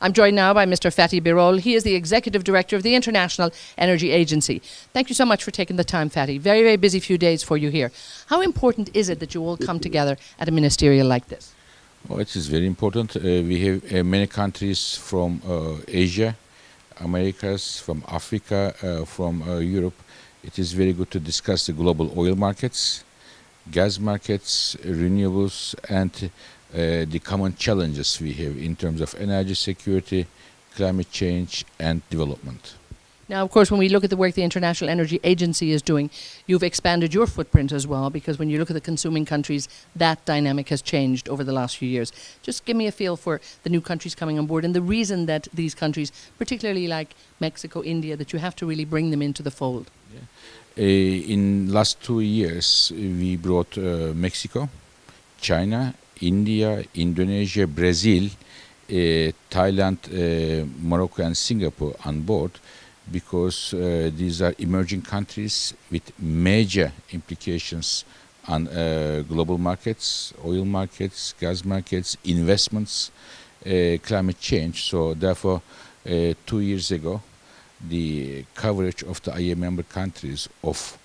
I'm joined now by Mr. Fatih Birol. He is the Executive Director of the International Energy Agency. Thank you so much for taking the time, Fatih. Very, very busy few days for you here. How important is it that you all come together at a ministerial like this? Oh, it is very important. We have many countries from Asia, Americas, from Africa, from Europe. It is very good to discuss the global oil markets, gas markets, renewables, and the common challenges we have in terms of energy security, climate change, and development. Now, of course, when we look at the work the International Energy Agency is doing, you've expanded your footprint as well, because when you look at the consuming countries, that dynamic has changed over the last few years. Just give me a feel for the new countries coming on board and the reason that these countries, particularly like Mexico, India, that you have to really bring them into the fold. Yeah. In last 2 years, we brought Mexico, China, India, Indonesia, Brazil, Thailand, Morocco, and Singapore on board, because these are emerging countries with major implications on global markets, oil markets, gas markets, investments, climate change. So therefore, 2 years ago, the coverage of the IEA member countries of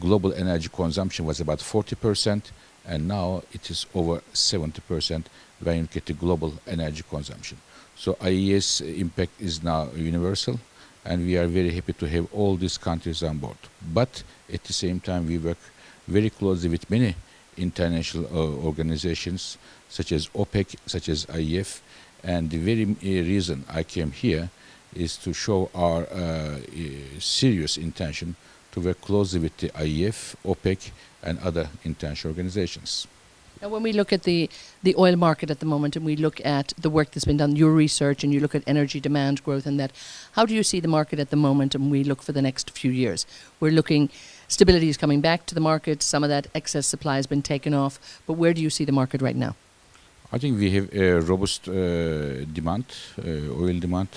global energy consumption was about 40%, and now it is over 70% when you look at the global energy consumption. So IEA's impact is now universal, and we are very happy to have all these countries on board. But at the same time, we work very closely with many international organizations, such as OPEC, such as IEF, and the very reason I came here is to show our serious intention to work closely with the IEF, OPEC, and other international organizations. Now, when we look at the oil market at the moment and we look at the work that's been done, your research, and you look at energy demand growth and that, how do you see the market at the moment and we look for the next few years? We're looking, stability is coming back to the market, some of that excess supply has been taken off, but where do you see the market right now? I think we have a robust demand, oil demand,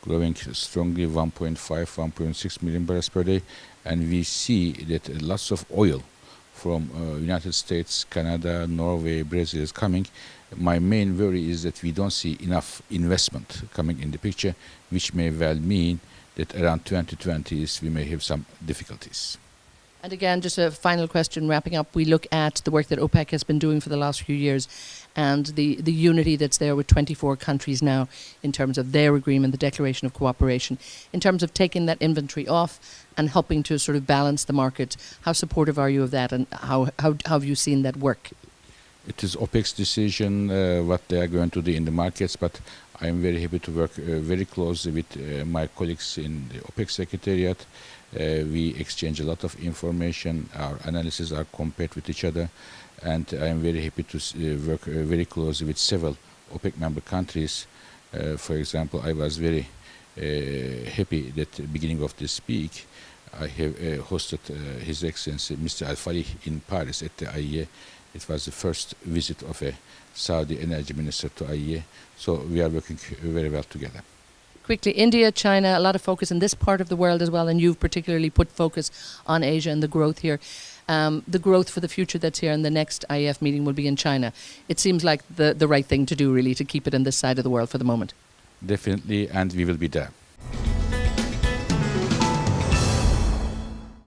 growing strongly, 1.5, 1.6 million barrels per day, and we see that lots of oil from United States, Canada, Norway, Brazil is coming. My main worry is that we don't see enough investment coming in the picture, which may well mean that around 2020 we may have some difficulties. And again, just a final question, wrapping up, we look at the work that OPEC has been doing for the last few years and the unity that's there with 24 countries now in terms of their agreement, the declaration of cooperation, in terms of taking that inventory off and helping to sort of balance the market. How supportive are you of that, and how have you seen that work? It is OPEC's decision what they are going to do in the markets, but I am very happy to work very closely with my colleagues in the OPEC Secretariat. We exchange a lot of information, our analyses are compared with each other, and I am very happy to work very closely with several OPEC member countries. For example, I was very happy that at the beginning of this week I have hosted His Excellency Mr. Al-Falih in Paris at the IEA. It was the first visit of a Saudi energy minister to IEA, so we are working very well together. Quickly, India, China, a lot of focus in this part of the world as well, and you've particularly put focus on Asia and the growth here. The growth for the future that's here, and the next IEF meeting will be in China. It seems like the right thing to do, really, to keep it on this side of the world for the moment. Definitely, and we will be there.